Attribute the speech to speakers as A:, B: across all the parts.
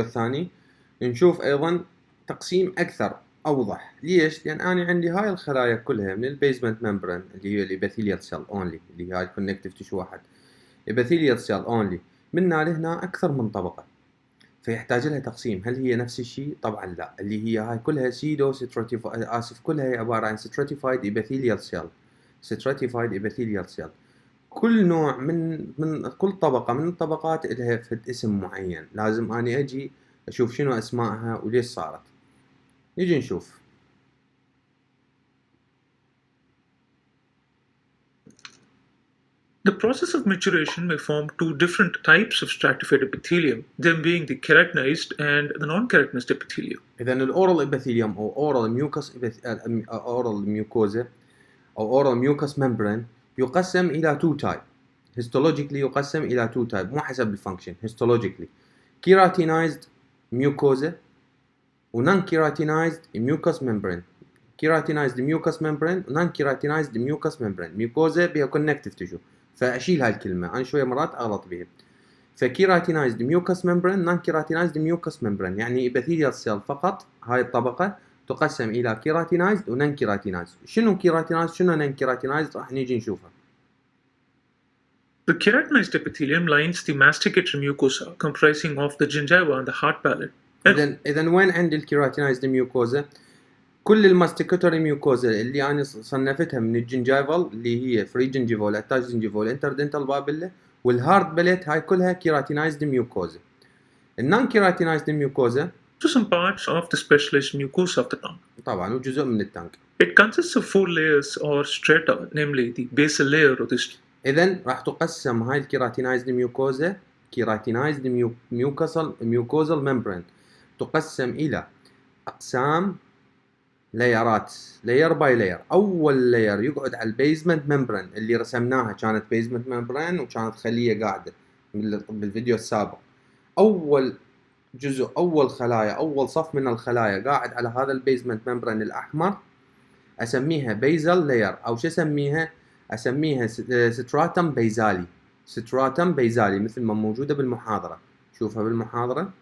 A: الثاني نشوف أيضا تقسيم أكثر أوضح. ليش؟ لأن أنا عندي هاي الخلايا كلها من البيزمنت ممبرين اللي هي الإبيثيليال سيل أونلي، اللي هي هاي الكونكتيف تيشو واحد، إبيثيليال سيل أونلي، منا لهنا أكثر من طبقة، فيحتاج لها تقسيم. هل هي نفس الشيء؟ طبعا لا، اللي هي هاي كلها كلها هي عبارة عن stratified epithelial cell. stratified epithelial cell. كل نوع من كل طبقة من الطبقات لها فد اسم معين، لازم أنا أجي أشوف شنو أسمائها وليش صارت. نيجي نشوف.
B: The process of maturation may form two different types of stratified epithelium, them being the keratinized and the non-keratinized epithelium.
A: إذن الأورال إبيثيليوم أو أورال ميوكوزا أو أورال ميوكس ممبرين يقسم إلى two type. histologically يقسم إلى two type، مو حسب الفانكشن. histologically keratinized mucosa و non keratinized mucous membrane. keratinized mucous membrane و non keratinized mucous membrane. mucosa بها connective tissue، فأشيل هاي الكلمة، أنا شوية مرات أغلط بها. فكيراتينايزد ميوكس ممبرين، نون كيراتينايزد ميوكس ممبرين، يعني ابيثيليال سيل فقط. هاي الطبقة تقسم إلى كيراتينايزد ونون كيراتينايزد. شنو كيراتينايزد شنو نون كيراتينايزد راح نيجي نشوفها.
B: The keratinized epithelium lines the masticator mucosa comprising of the gingiva and the hard palate.
A: إذن وين عندي الكيراتينايزد ميوكوزا؟ كل الماستيكاتوري ميوكوزا اللي أنا صنفتها من الجنجيفال اللي هي فري جنجيفال، اتاش جنجيفال، انتردنتال بابيلا والهارد بليت، هاي كلها كيراتينايزد ميوكوزا. النون كيراتينايزد ميوكوزا
B: to some parts of the specialized mucosa of the tongue.
A: طبعا وجزء من التانك.
B: It consists of 4 layers or strata, namely the basal layer of the
A: إذن راح تقسم هاي الكيراتينايزد ميوكوزا، كيراتينايزد ميوكوزال ممبرين، تقسم إلى أقسام لايرات، لاير باي لاير. أول لاير يقعد على البيزمنت ممبرين اللي رسمناها، كانت بيزمنت ممبرين وكانت خلية قاعدة بالفيديو السابق. أول جزء، أول خلايا، أول صف من الخلايا قاعد على هذا البيزمنت ممبرين الأحمر، أسميها بيزل لاير، أو شو أسميها ستراتم بيزالي. ستراتم بيزالي مثل ما موجودة بالمحاضرة، شوفها بالمحاضرة.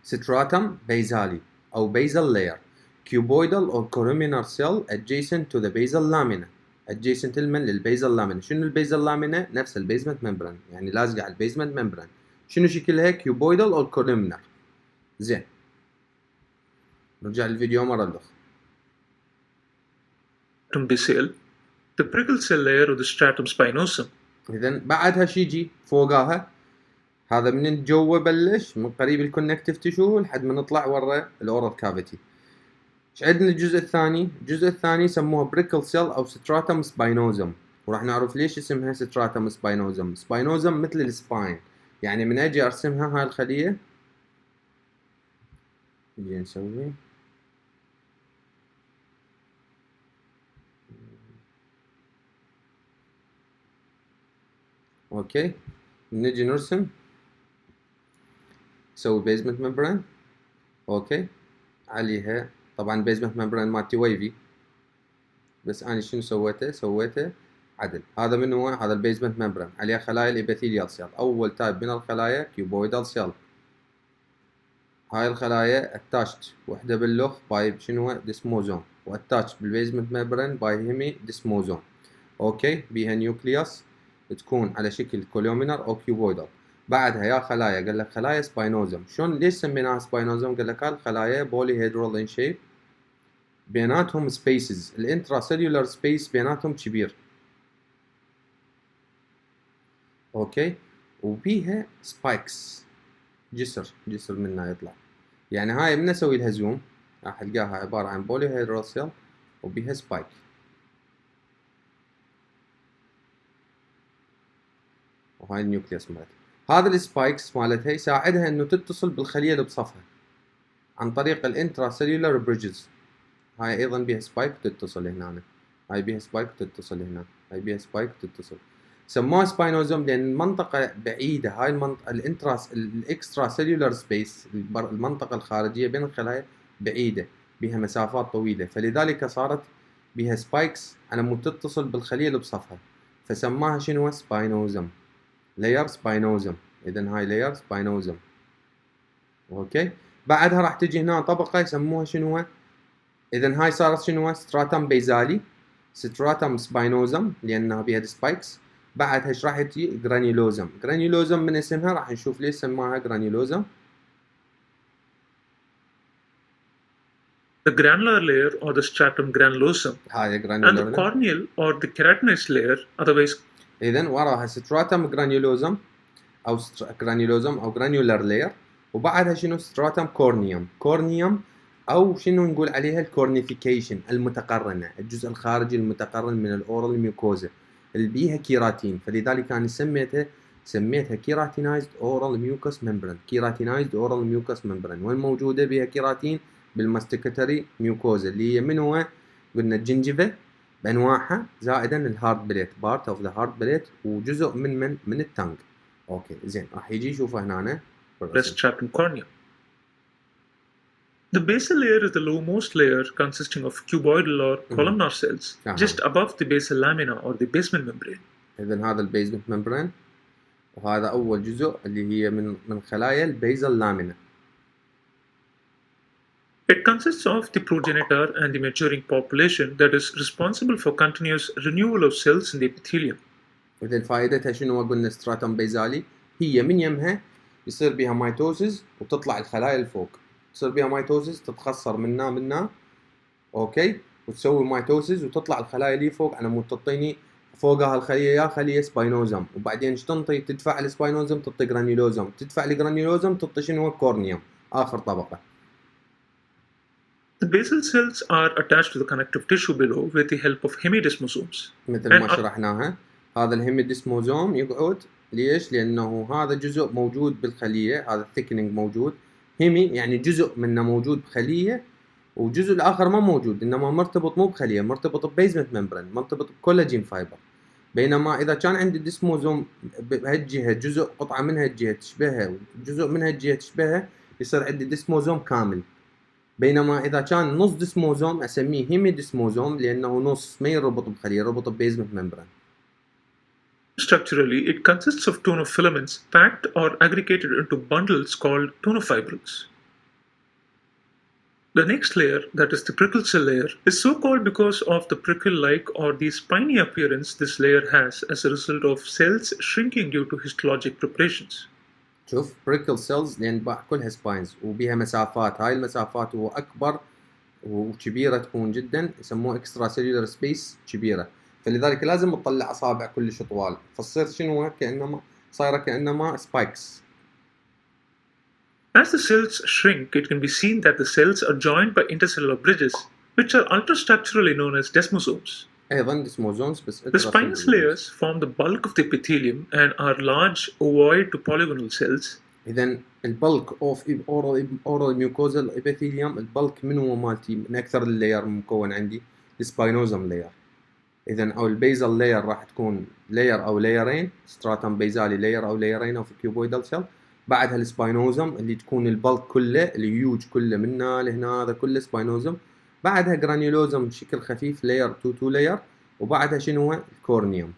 A: ستراتم بيزالي أو basal layer cuboidal or columnar cell adjacent to the basal lamina. adjacent للبيزل لامينا. شنو البيزل لامينا؟ نفس البيزمنت ممبرين، يعني لازقة على البيزمنت ممبرين. شنو شكلها؟ cuboidal or columnar. زين، نرجع للفيديو مرة أخرى.
B: basal, the Precursor Layer of the stratum spinosum.
A: إذن بعدها شي يجي فوقاها، هذا من جوا بلش من قريب الكونكتيف تيشو لحد ما نطلع ورا الأورال كافيتي. ايش عندنا الجزء الثاني؟ الجزء الثاني سموه بريكل سيل أو ستراتم سباينوزم، وراح نعرف ليش اسمها ستراتم سباينوزم. سباينوزم مثل السباين، يعني من أجي أرسمها هاي الخلية، نجي نسوي اوكي، نجي نرسم، نسوي بيزمنت ممبرين، اوكي، عليها طبعا بيزمنت ممبرين مالتي ويفي، بس أنا شنو سويته عدل. هذا من هو؟ هذا البيزمنت ممبرين، عليها خلايا الإبيثيليال سيل. أول تايب من الخلايا كيوبويدال سيل. هاي الخلايا اتاشت، وحدة باللخ باي شنو؟ ديسموزوم، واتاشت بالبيزمنت ممبرين باي هيمي ديسموزوم. اوكي، بيها نيوكليوس تكون على شكل كولومينر او كيوبويدال. بعدها يا خلايا، قال لك خلايا سباينوزم. شلون ليش سميناها سباينوزم؟ قال لك هالخلايا بولي هيدرال ان شيب، بيناتهم سبيسز، الانترا سيلولار سبيس بيناتهم كبير. اوكي، وبيها سبايكس، جسر منها يطلع. يعني هاي من اسوي لها زوم راح تلقاها عبارة عن بولي هيدرال سيل وبيها سبايك. وهاي النيوكليوس مالتها. هذا السبايكس مالتها يساعدها انه تتصل بالخلية اللي بصفها عن طريق الانترا سيلولار بريدجز. هاي ايضا بيها سبايك وتتصل هنا، هاي بيها سبايك وتتصل هنا، هاي بيها سبايك وتتصل. سموها سباينوزوم لان المنطقة بعيدة، هاي المنطقة الاكسترا سيلولار سبيس، المنطقة الخارجية بين الخلايا بعيدة، بها مسافات طويلة، فلذلك صارت بها سبايكس على مود تتصل بالخلية اللي بصفها. فسماها شنو؟ سباينوزم، لاير سباينوزم. اذا هاي لاير سباينوزم. اوكي، بعدها راح تجي هنا طبقه يسموها شنو؟ اذا هاي صارت شنو؟ ستراتم بيزالي، ستراتم سباينوزم لانها بيها سبايكس. بعدها ايش راح تجي؟ جرانيولوزم. جرانيولوزم من اسمها راح نشوف ليش سماها جرانيولوزم.
B: The granular layer or the stratum granulosum
A: هاي
B: and the
A: جرانيولوزم.
B: corneal or the keratinized layer, otherwise
A: اذا وراها ستراتم جرانيولوزم او جرانيولوزم او جرانيولار لاير، وبعدها شنو؟ ستراتم كورنيوم. كورنيوم او شنو نقول عليها؟ الكورنيفيكيشن، المتقرنه، الجزء الخارجي المتقرن من الاورال ميوكوزا اللي بيها كيراتين، فلذلك انا سميتها كيراتينايزد اورال ميوكس ممبران. كيراتينايزد اورال ميوكس ممبران، وين موجوده بيها كيراتين؟ بالماستيكاتوري ميوكوزا اللي هي من هو؟ قلنا الجنجفه بانواعها، زائدا الهارد بليت، بارت اوف ذا هارد بليت، وجزء من التانج. اوكي زين، راح يجي شوفه هنا
B: the stratum cornea. The basal layer is the lowermost layer consisting of cuboidal or columnar cells just above the basal lamina or the basement membrane.
A: اذا هذا البيزمنت ممبرين، وهذا اول جزء اللي هي من خلايا البيزل لامينا.
B: It consists of the progenitor and the maturing population that is responsible for continuous renewal of cells in the epithelium.
A: إذا فائدتها شنو؟ قلنا ستراتم بيزالي هي من يمها يصير بها ميتوزز وتطلع الخلايا الفوق، تصير بها ميتوزز تتخصر منا اوكي، وتسوي ميتوزز وتطلع الخلايا اللي فوق على مود تعطيني فوقها الخليه يا خليه سباينوزم، وبعدين ايش تنطي؟ تدفع السباينوزم تعطي جرانيولوزم، تدفع الجرانيولوزم تعطي شنو؟ كورنيوم، اخر طبقه.
B: The basal cells are attached to the connective tissue below with the help of hemidesmosomes.
A: مثل ما شرحناها، هذا الهيميدسموزوم يقعد ليش؟ لانه هذا جزء موجود بالخليه، هذا الثيكنينج موجود، هيمي يعني جزء منه موجود بخليه وجزء الاخر ما موجود، انما مرتبط مو بخليه، مرتبط ببيزمنت ممبرين، مرتبط بكولاجين فايبر. بينما اذا كان عندي الديسموزوم بهالجهه جزء قطعه من هالجهه تشبهها وجزء من هالجهه تشبهها، يصير عندي ديسموزوم كامل. بينما اذا كان نص ديسموزوم اسميه هيمي ديسموزوم لانه نص ما يربط بخليه، يربط ببيزمنت ممبرين.
B: Structurally, it consists of tonofilaments packed or aggregated into bundles called tonofibrils. The next layer, that is the precursor layer, is so called because of the prickle-like or the spiny appearance this layer has as a result of cells shrinking due to histologic preparations.
A: شوف بريكل سيلز لان كلها سباينز وبيها مسافات، هاي المسافات هو اكبر وكبيره تكون جدا، يسموه اكسترا سيلولر سبيس كبيره، فلذلك لازم تطلع اصابع كلش طوال، فتصير شنو؟ صايره كانما سبايكس.
B: As the cells shrink, it can be seen that the cells are joined by intercellular bridges, which are ultrastructurally known as desmosomes.
A: ايضا ديسموزومز بس.
B: The spinous layers form the bulk of the epithelium and are large ovoid to polygonal cells.
A: اذا البلك اوف اورال ميوكوزال ابيثيليوم، البلك من هو مالتي من اكثر اللاير مكون عندي السباينوزم لاير. اذا او البيزل لاير راح تكون لاير او لايرين، ستراتم بيزالي لاير او لايرين او في كيوبويدال سيل، بعدها السباينوزم اللي تكون البلك كله الهيوج كله منا لهنا، هذا كله سباينوزم، بعدها جرانيولوزم بشكل خفيف لاير 2 لاير، وبعدها شنو؟ الكورنيوم.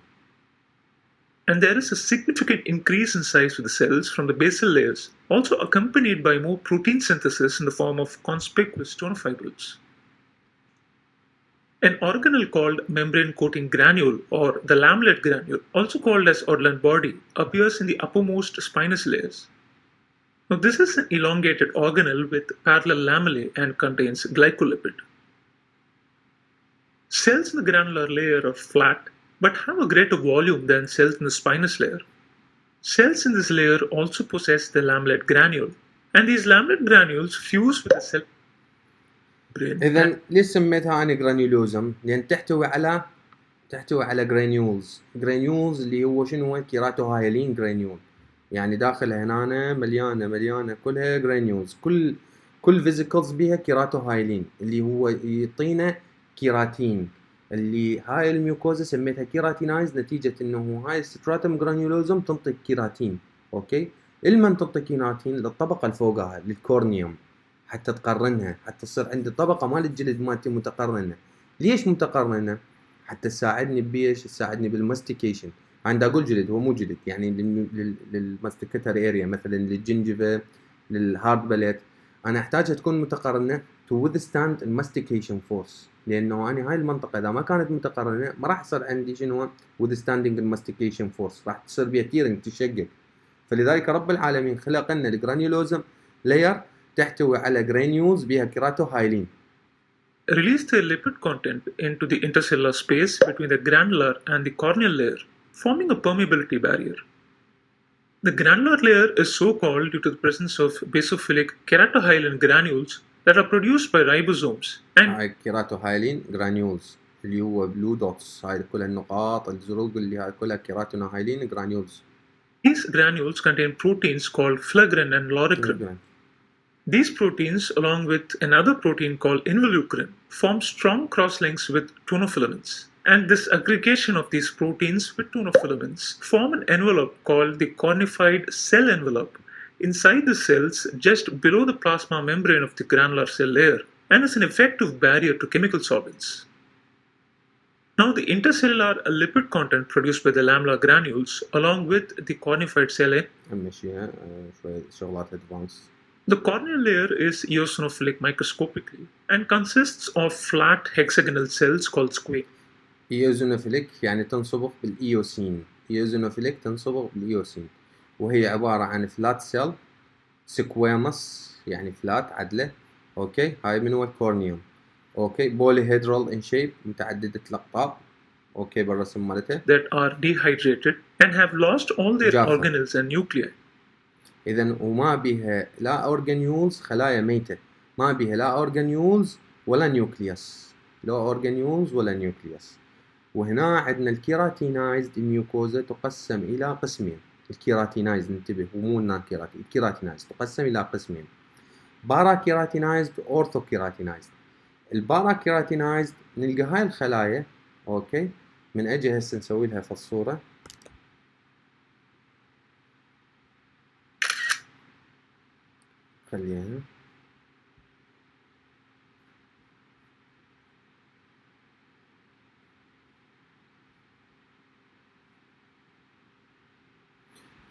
B: And there is a significant increase in size of the cells from the basal layers, also accompanied by more protein synthesis in the form of conspicuous tonofibrils. An organelle called membrane coating granule or the lamelate granule, also called as Orlan body, appears in the uppermost spinous layers. Now, this is an elongated organelle with parallel lamellae and contains glycolipid. Cells in the granular layer are flat but have a greater volume than cells in the spinous layer. Cells in this layer also possess the lamelate granule, and these lamelate granules fuse with the cell membrane.
A: إذا ليش سميتها أنا جرانيولوزم؟ لأن تحتوي على جرانيولز اللي هو شنو؟ كيراتوهايلين جرانيول، يعني داخلها هنا مليانة كلها جرانيولز، كل فيزيكلز بيها كيراتوهايلين اللي هو يعطينا كيراتين، اللي هاي الميوكوزا سميتها كيراتينايز نتيجة انه هاي الستراتم جرانيولوزم تنطي كيراتين. اوكي، المن تنطي كيراتين للطبقة الفوقها للكورنيوم حتى تقرنها، حتى تصير عندي طبقة مال الجلد مالتي متقرنة. ليش متقرنة؟ حتى تساعدني بيش، تساعدني بالماستيكيشن. عندي اقول جلد، هو مو جلد، يعني للماستيكتر اريا، مثلا للجنجفة، للهارد باليت، انا احتاجها تكون متقارنه to withstand الماستيكيشن فورس، لانه انا هاي المنطقه اذا ما كانت متقارنه ما راح يصير عندي شنو withstanding الماستيكيشن فورس، راح تصير بيها تيرنج، تشقق. فلذلك رب العالمين خلق لنا الجرانيولوزم لاير تحتوي على جرانيولز بها كيراتوهايلين.
B: Release the lipid content into the intercellular space between the granular and the corneal layer, forming a permeability barrier. The granular layer is so called due to the presence of basophilic keratohyalin granules that are produced by ribosomes and
A: هاي كيراتوهايلين جرانيولز اللي هو بلو دوتس، هاي كلها النقاط الزروق اللي هاي كلها كيراتوهايلين جرانيولز.
B: these granules contain proteins called filaggrin and loricrin. These proteins, along with another protein called involucrin, form strong cross-links with tunofilaments. And this aggregation of these proteins with tunofilaments form an envelope called the cornified cell envelope inside the cells just below the plasma membrane of the granular cell layer and is an effective barrier to chemical solvents. Now, the intercellular lipid content produced by the lamellar granules along with the cornified cell the corneal layer is eosinophilic microscopically and consists of flat hexagonal cells called squamate.
A: ايوزينوفيليك يعني تنصبغ بالايوسين، ايوزينوفيليك تنصبغ بالايوسين، وهي عبارة عن فلات سيل سكويمس يعني فلات عدلة. اوكي، هاي من هو الكورنيوم. اوكي، بوليهيدرال ان شيب متعددة الاقطاب. اوكي بالرسم مالته
B: that are dehydrated and have lost all their
A: جافة.
B: organelles and nuclei.
A: إذا وما بها لا أورجانيولز، خلايا ميتة، ما بها لا أورجانيولز ولا نيوكليوس، لا أورجانيولز ولا نيوكليوس. وهنا عندنا الكيراتينايزد ميوكوزا تقسم إلى قسمين. الكيراتينايزد انتبه، ومو النانكيراتين، الكيراتينايزد تقسم إلى قسمين، بارا كيراتينايزد وأورثو كيراتينايزد. البارا كيراتينايزد نلقى هاي الخلايا، أوكي، من أجي هسه نسوي لها في الصورة. خليها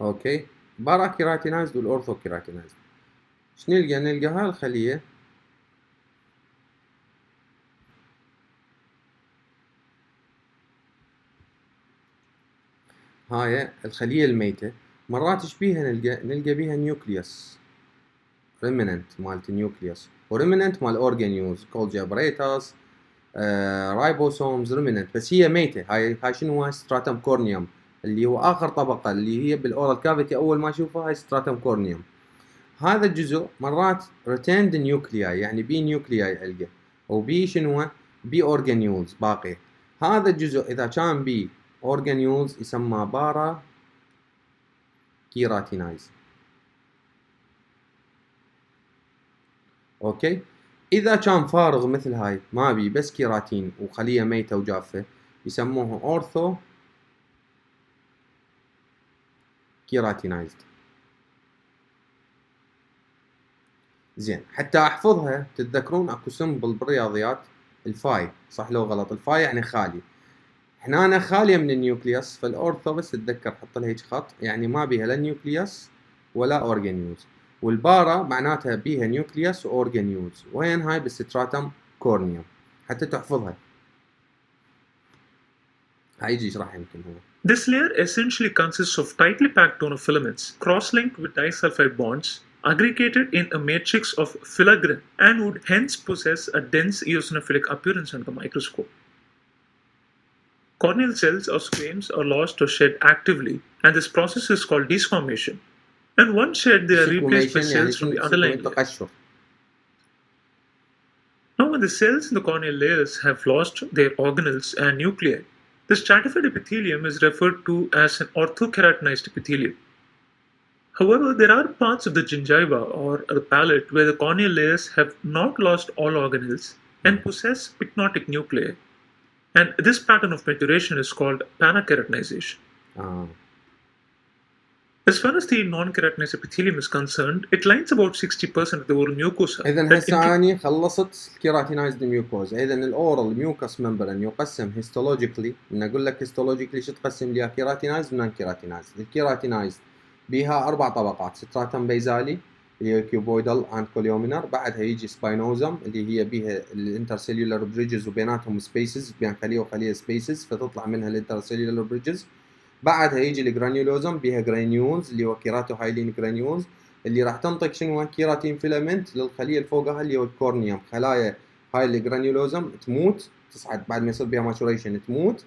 A: اوكي، بارا كيراتينايزد والاورثو كيراتينايزد. ايش نلقى؟ نلقى هاي الخلية هاي الخلية الميتة، مرات ايش بيها نلقى بيها نيوكليوس، ريمننت مالت نيوكليوس، وريمننت مال اورجانيولز كولجي ابريتاس، رايبوسومز ريمننت، بس هي ميتة. هاي شنو؟ هاي ستراتم كورنيوم اللي هو اخر طبقة اللي هي بالاورال كافيتي، اول ما اشوفها هاي ستراتم كورنيوم. هذا الجزء مرات ريتيند نيوكلياي، يعني بي نيوكلياي القى، او بي شنو؟ بي اورجانيولز باقي. هذا الجزء اذا كان بي اورجانيولز يسمى بارا كيراتينايز. اوكي، اذا كان فارغ مثل هاي ما بي بس كيراتين وخليه ميته وجافه يسموه اورثو كيراتينايزد. زين، حتى احفظها تتذكرون اكو سمبل بالرياضيات الفاي، صح لو غلط؟ الفاي يعني خالي، هنا خاليه من النيوكليوس، فالاورثو بس تتذكر حط لها هيك خط، يعني ما بيها لا نيوكليوس ولا اورجانيولز. والبارا معناتها بيها نيوكليوس واورجانيولز، وين هاي؟ بالستراتم كورنيوم، حتى تحفظها. هيجي يشرح يمكن هو.
B: This layer essentially consists of tightly packed tonofilaments cross-linked with disulfide bonds aggregated in a matrix of filaggrin and would hence possess a dense eosinophilic appearance under the microscope. Corneal cells or squames are lost or shed actively, and this process is called desquamation. And once shed, they are replaced by cells from the underlying layer. Now, when the cells in the corneal layers have lost their organelles and nuclei, the stratified epithelium is referred to as an orthokeratinized epithelium. However, there are parts of the gingiva or the palate where the corneal layers have not lost all organelles and possess pycnotic nuclei. And this pattern of maturation is called panakeratinization. As far as the non-keratinized epithelium is concerned, it lines about 60% of the oral mucosa.
A: إذا هسه أني خلصت الكيراتينايزد ميوكوزا. إذا الأورال ميوكس ممبرين يقسم هيستولوجيكلي. من أقول لك هيستولوجيكلي شو تقسم ليها؟ كيراتينايزد ونان كيراتينايزد. الكيراتينايزد بيها 4 طبقات: ستراتم بيزالي اللي هي كيوبويدال اند كوليومينر، بعدها يجي سباينوزم اللي هي بيها الانترسيلولار بريدجز وبيناتهم سبيسز، بين خليه وخليه سبيسز فتطلع منها الانترسيلولار بريدجز. بعدها يجي الجرانيولوزم بيها جرانيولز اللي هو كيراتو هايلين جرانيولز اللي راح تنطق شنو؟ كيراتين فيلامنت للخليه اللي فوقها اللي هو الكورنيوم. خلايا هاي الجرانيولوزم تموت، تصعد بعد ما يصير بها ماتوريشن تموت،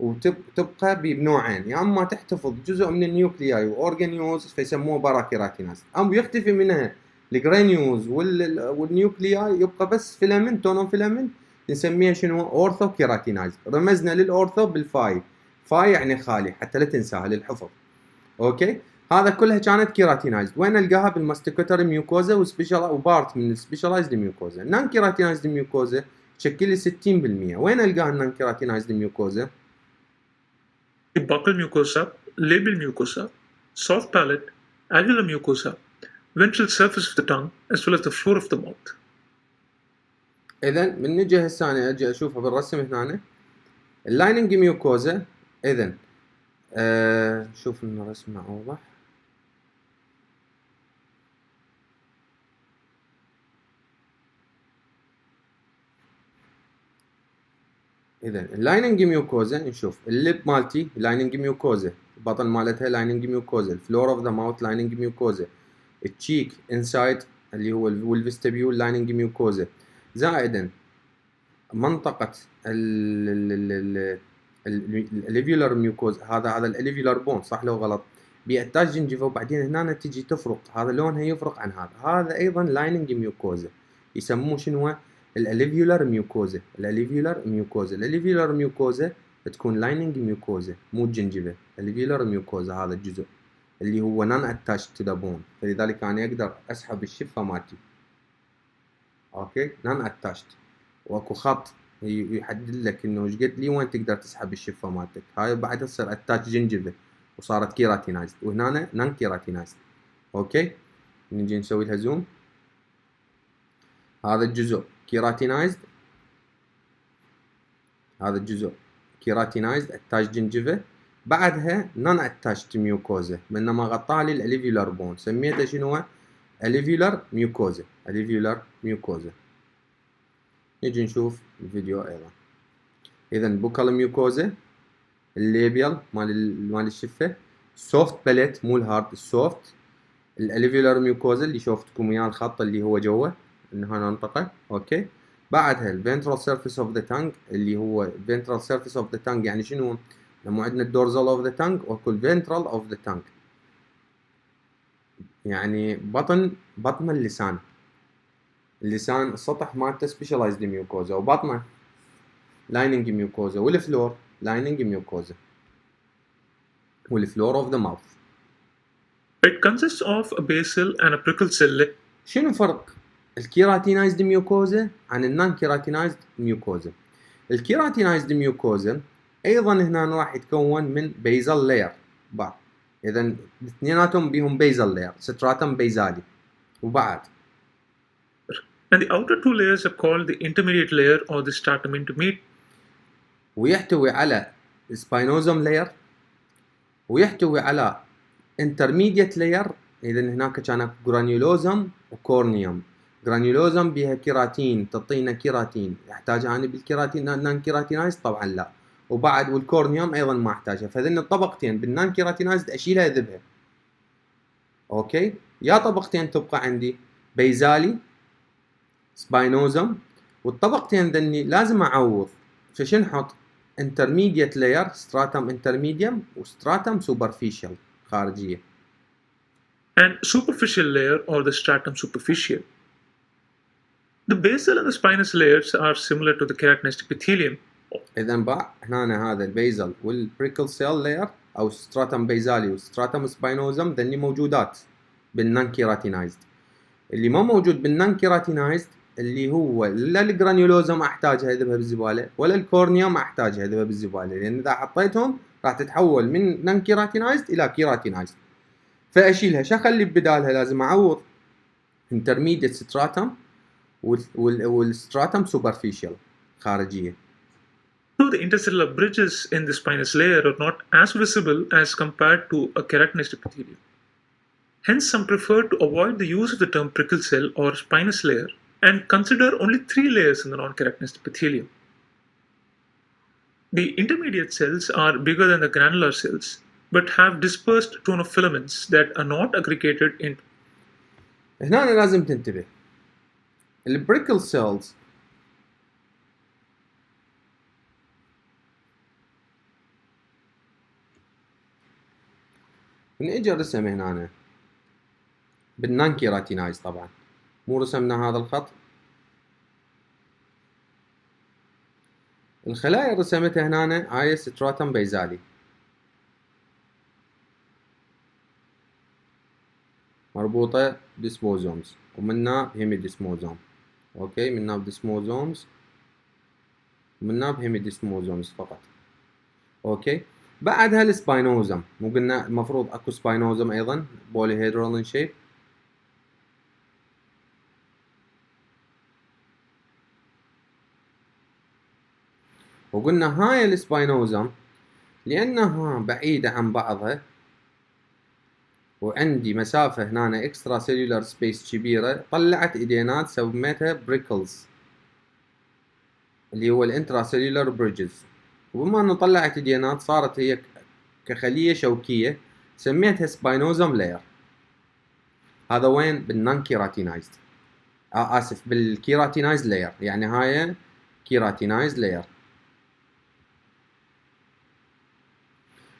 A: وتبقى بنوعين: يا اما تحتفظ جزء من النيوكلياي واورجانيوز فيسموه باراكيراتيناز، او يختفي منها الجرانيولز والنيوكلياي يبقى بس فيلامنت تونون فيلامنت نسميها شنو؟ اورثو كيراتينايز. رمزنا للاورثو بالفاي، فاي يعني خالي حتى لا تنساها للحفظ. اوكي، هذا كلها كانت كيراتينايزد. وين نلقاها؟ بالماستيكوتر ميوكوزا وبارت من السبيشالايزد ميوكوزا. النان كيراتينايزد ميوكوزا تشكل لي 60%. وين نلقاها النان كيراتينايزد ميوكوزا؟
B: The buccal mucosa, labial mucosa, soft palate, alveolar mucosa, ventral surface of the tongue, as well as the floor of the mouth.
A: إذا من نجي هسه أنا أجي أشوفها بالرسم هنا اللايننج ميوكوزا. إذا شوف إنه رسمه أوضح. إذا اللايننج ميوكوزا نشوف اللب مالتي لايننج ميوكوزا، البطن مالتها لايننج ميوكوزا، الفلور اوف ذا ماوث لايننج ميوكوزا، التشيك انسايد اللي هو الفيستبيول لايننج ميوكوزا، زائدا منطقة الاليفيولار ميوكوزا. هذا الاليفيولار بون صح لو غلط؟ بيأتاج جنجفة وبعدين هنا تجي تفرق، هذا لونها يفرق عن هذا أيضا لايننج ميوكوزا، يسموه شنو؟ الاليفيولار ميوكوزا. الاليفيولار ميوكوزا تكون لايننج ميوكوزا مو جنجفة. الاليفيولار ميوكوزا هذا الجزء اللي هو نون اتاش تو ذا بون، فلذلك انا اقدر اسحب الشفة مالتي. اوكي، نون اتاشت، واكو خط يحدد لك انه ايش قد لي وين تقدر تسحب الشفة مالتك. هاي بعدها تصير اتاش جنجفة وصارت كيراتينايزد، وهنا نون كيراتينايزد. اوكي، نجي نسوي لها زوم. هذا الجزء كيراتينايزد، هذا الجزء كيراتينايزد اتاش جنجفة، بعدها نون اتاشت ميوكوزا بينما غطاها لي الاليفيولار بون، سميته شنو؟ اليفيولار ميوكوزا. اليفيولار ميوكوزا. نجي نشوف الفيديو ايضا. اذا بوكال ميوكوزا، الليبيال مال الشفه، سوفت باليت مو الهارد، السوفت. الاليفيولار ميوكوزا اللي شوفتكم وياه الخط اللي هو جوه انه هنا منطقه. اوكي، بعدها الفنترال سيرفيس اوف ذا تانج اللي هو فنترال سيرفيس اوف ذا تانج يعني شنو؟ لما عندنا الدورزال اوف ذا تانج واكو فنترال اوف ذا تانج، يعني بطن اللسان. اللسان السطح مالته سبيشالايزد ميوكوزا وبطنه لايننج ميوكوزا، والفلور لايننج ميوكوزا، والفلور اوف ذا ماوث.
B: It consists of a basal and a precursor layer.
A: شنو فرق الكيراتينايزد ميوكوزا عن النون كيراتينايزد ميوكوزا؟ الكيراتينايزد ميوكوزا ايضا هنا راح يتكون من بيزل لاير بعض. اذا اثنيناتهم بيهم بيزل لاير، ستراتم بيزالي وبعد.
B: And the outer two layers are called the intermediate layer or the stratum intermediate.
A: ويحتوي على سباينوزوم لاير، ويحتوي على intermediate layer. اذا هناك كان جرانيولوزم وكورنيوم. جرانيولوزم بها كيراتين، تعطينا كيراتين، يحتاجها انا بالكيراتين نان كيراتينايز؟ طبعا لا. وبعد والكورنيوم ايضا ما احتاجها، فذن الطبقتين بالنان كيراتينايزد اشيلها اذبها. اوكي، يا طبقتين تبقى عندي بيزالي سباينوزم، والطبقتين ذني لازم اعوض، فشن نحط؟ intermediate layer stratum intermedium وstratum superficial خارجية.
B: And superficial layer or the stratum superficial. The basal and the spinous layers are similar to the keratinized epithelium.
A: إذا بقى هنا هذا البيزل والبريكل لاير أو ستراتم بيزالي وستراتم سباينوزم ذني موجودات بالنان كيراتينايزد. اللي ما موجود بالنان كيراتينايزد اللي هو لا الجرانيولوزم احتاجها اذبها بالزباله، ولا الكورنيوم احتاجها اذبها بالزباله، لان اذا حطيتهم راح تتحول من نان كيراتينايزد الى كيراتينايزد. فاشيلها. شو اخلي بدالها؟ لازم اعوض intermediate stratum والstratum superficial خارجيه.
B: So the intercellular bridges in the spinous layer are not as visible as compared to a keratinized epithelium. Hence, some prefer to avoid the use of the term prickle cell or spinous layer and consider only 3 layers in the non-keratinized epithelium. The intermediate cells are bigger than the granular cells but have dispersed tone of filaments that are not aggregated into.
A: هنا أنا لازم تنتبه. البريكل سيلز من اجى رسم هنا بالنان كيراتينايز، طبعا مو رسمنا هذا الخط. الخلايا اللي رسمتها هنا هاي ستراتم بيزالي مربوطة ديسموزومز، ومنها هيمي ديسموزوم. اوكي، منها بديسموزومز ومنها بهيمي ديسموزومز فقط. اوكي، بعدها السباينوزم، مو قلنا المفروض اكو سباينوزم ايضا بوليهيدرال ان شيب. وقلنا هاي السباينوزم لانها بعيدة عن بعضها وعندي مسافة هنا اكسترا سيلولار سبيس كبيرة، طلعت ايدينات سميتها بريكلز اللي هو الانترا سيلولار بريدجز. وبما انه طلعت ايدينات صارت هي كخلية شوكية، سميتها سباينوزم لاير. هذا وين؟ بالنون كيراتينايزد، اسف بالكيراتينايزد لاير، يعني هاي كيراتينايزد لاير.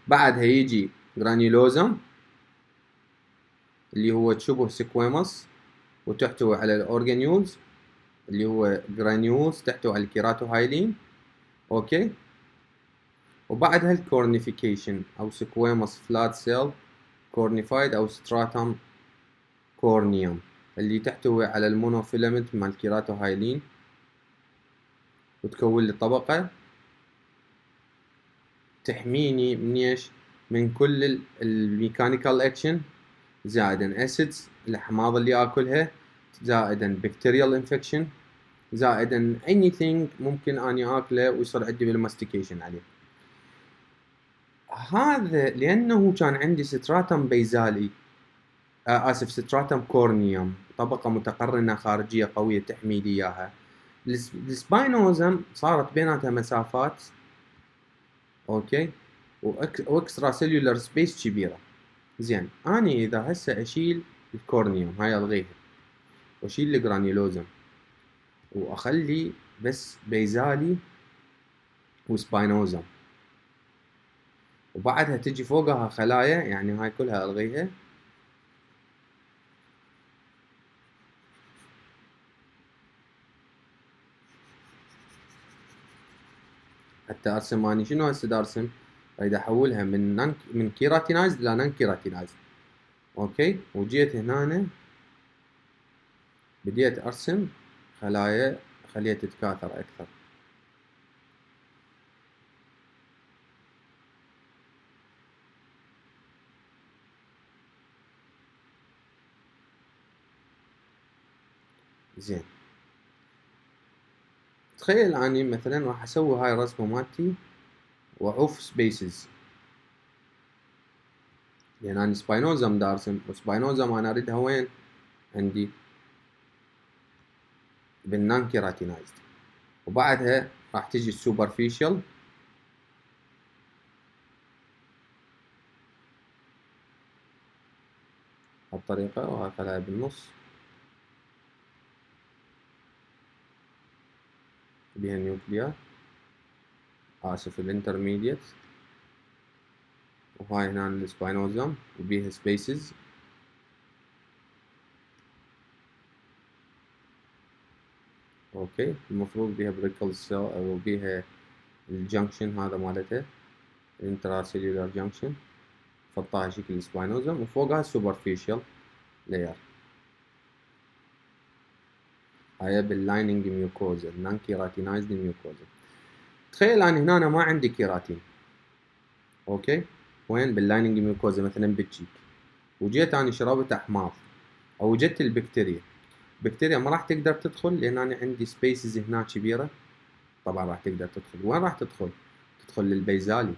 A: بعدها يجي جرانيولوزم اللي هو شبه سكويموس وتحتوي على الاورجانيولز اللي هو جرانيولز تحتوي على الكيراتوهايلين. اوكي، وبعدها الكورنيفيكيشن او سكويموس فلات سيل كورنيفايد او ستراتم كورنيوم اللي تحتوي على المونوفيلامنت مع الكيراتوهايلين وتكون لي طبقة تحميني من ايش؟ من كل الميكانيكال اكشن، زائدا اسيدز الاحماض اللي اكلها، زائدا بكتيريال انفكشن، زائدا anything ممكن اني اكله ويصير عندي بالماستيكيشن عليه. هذا لانه كان عندي ستراتم بيزالي اسف ستراتم كورنيوم، طبقة متقرنة خارجية قوية تحمي لي اياها. السباينوزم صارت بيناتها مسافات اوكي واكسترا سيلولار سبيس كبيرة. زين، اني اذا هسه اشيل الكورنيوم هاي الغيها واشيل الجرانيولوزم واخلي بس بيزالي وسباينوزم، وبعدها تجي فوقها خلايا، يعني هاي كلها الغيها. حتى ارسم اني شنو هسه ارسم؟ اريد احولها من كيراتينايزد الى نان كيراتينايزد. اوكي، وجيت هنا بديت ارسم خلايا خليها تتكاثر اكثر. زين، تخيل اني مثلا راح اسوي هاي الرسمه مالتي واعوف سبيسز، لان اني سباينوزم دا ارسم، وسباينوزم انا اريدها وين؟ عندي بالنان كيراتينايزد. وبعدها راح تجي السوبرفيشال بهالطريقه وهاي خلايا بالنص بيها النيوكليار، اسف الانترميديت، وهاي هنا السباينوزم وبيها سبيسز. اوكي، المفروض بيها بريكل سيل او بيها الجنكشن هذا مالتها الانترا سيلولار جنكشن، فطاها شكل السباينوزم، وفوقها السوبرفيشال لاير هاي باللايننج ميوكوزا النان كيراتينايزد ميوكوزا. تخيل اني هنا ما عندي كيراتين. اوكي، وين؟ باللايننج ميوكوزا مثلا بالجيك. وجيت أنا شربت أحماض أو وجدت البكتيريا، البكتيريا ما راح تقدر تدخل لأن أنا عندي سبيسز هنا كبيرة. طبعا راح تقدر تدخل، وين راح تدخل؟ تدخل للبيزالي.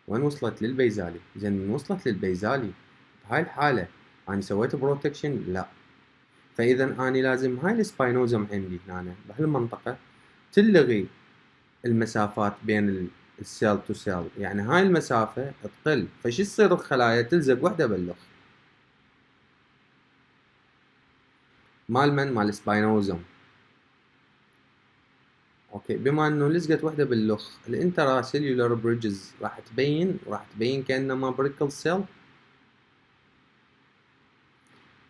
A: وين وصلت؟ للبيزالي. زين من وصلت للبيزالي بهاي الحالة أنا سويت بروتكشن؟ لا. فإذا أنا لازم هاي السباينوزم عندي هنا بهالمنطقة تلغي المسافات بين السيل تو سيل، يعني هاي المسافة تقل، فش تصير الخلايا؟ تلزق وحدة بالأخ. مال من؟ مال السباينوزم. اوكي، بما انه لزقت وحده باللخ، الانترا سيلولار بريدجز راح تبين كانما بريكل سيل.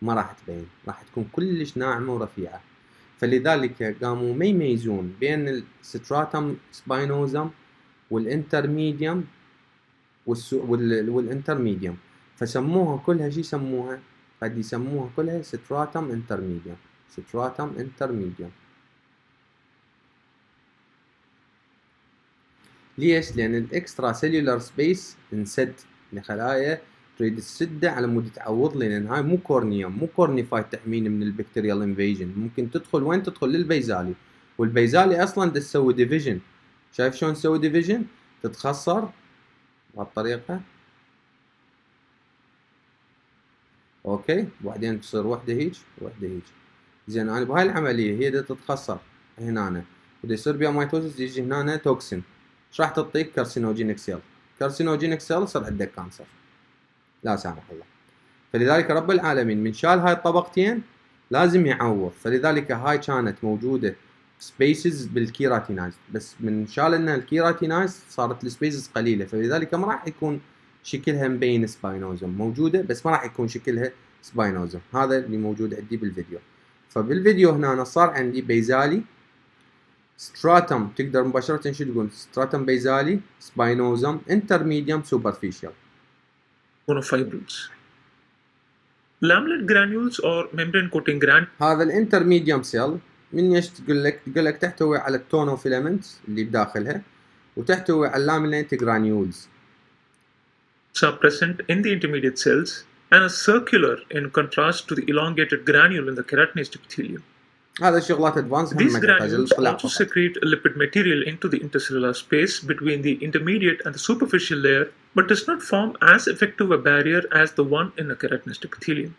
A: ما راح تبين، راح تكون كلش ناعمه ورفيعه. فلذلك قاموا ما يميزون بين الستراتم سباينوزم والانترميديوم والانترميديوم، فسموها كلها شي يسموها؟ قد يسموها كلها ستراتم انترميديوم. ستراتم انترميديوم. ليش؟ لأن الإكسترا سيلولار سبيس انسد لخلايا تريد تسده على مود تعوض لي، لأن هاي مو كورنيوم، مو كورنيفايد تحميني من البكتيريال انفيجن. ممكن تدخل وين؟ تدخل للبيزالي، والبيزالي أصلا تسوي ديفيجن. شايف شلون تسوي ديفيجن؟ تتخصر بهالطريقة. أوكي، وبعدين تصير وحدة هيج وحدة هيج. زين أنا بهاي العملية هي دا تتخصر هنا، ودا يصير بيها مايتوزيس، يجي هنا توكسين. ايش راح تعطيك؟ كارسينوجينيك سيل. كارسينوجينيك سيل يصير عندك كانسر، لا سامح الله. فلذلك رب العالمين من شال هاي الطبقتين لازم يعوض. فلذلك هاي كانت موجودة سبيسز بالكيراتينايز، بس من شال انها الكيراتينايز صارت السبيسز قليلة، فلذلك ما راح يكون شكلها مبين سباينوزم، موجودة بس ما راح يكون شكلها سباينوزم. هذا اللي موجود عندي بالفيديو. فبالفيديو هنا صار عندي بيزالي ستراتم، تقدر مباشرة شو تقول؟ ستراتم بيزالي، سباينوزم، انترميديوم، سوبرفيشال.
B: monofibrils. Lamellar granules or membrane coating granules.
A: هذا الانترميديوم سيل من ايش تقول لك؟ تقول لك تحتوي على التونوفيلامنت اللي بداخلها، وتحتوي على اللامينيت جرانيولز.
B: Are present in the intermediate cells and are circular in contrast to the elongated granule in the keratinized epithelium.
A: هذا شغلات ادفانس.
B: These granules also secrete lipid material into the intercellular space between the intermediate and the superficial layer, but does not form as effective a barrier as the one in the keratinized epithelium.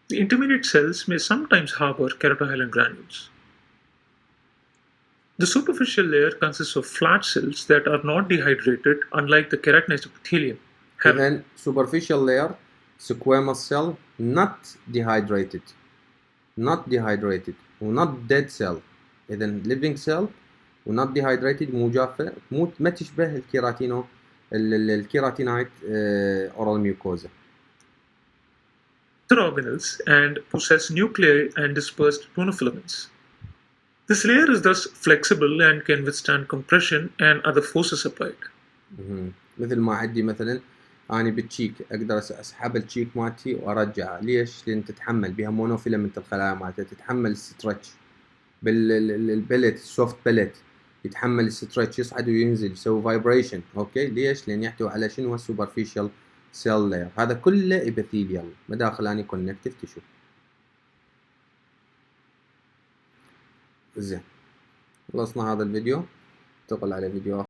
B: The intermediate cells may sometimes harbor keratohyalin granules. The superficial layer consists of flat cells that are not dehydrated, unlike the keratinized epithelium.
A: Then superficial layer, squamous cell, not dehydrated, و not dead cell. إذا living cell و not dehydrated، مو جافة، ما تشبه الكيراتينايت oral mucosa.
B: Organelles and possess nuclei and dispersed monofilaments. This layer is thus flexible and can withstand compression and other forces applied.
A: مثل ما عندي مثلا أنا بالتشيك أقدر أسحب التشيك مالتي وأرجعه. ليش؟ لأن تتحمل بها مونوفيلامنت الخلايا مالتها، تتحمل الستريتش. بالبلت السوفت بلت يتحمل الستريتش، يصعد وينزل، يسوي فايبريشن. أوكي، ليش؟ لأن يحتوي على شنو؟ السوبرفيشال سيل لاير. هذا كله إبيثيليال، مداخل أني كونكتيف تشو. زين، خلصنا هذا الفيديو، انتقل على فيديو آخر.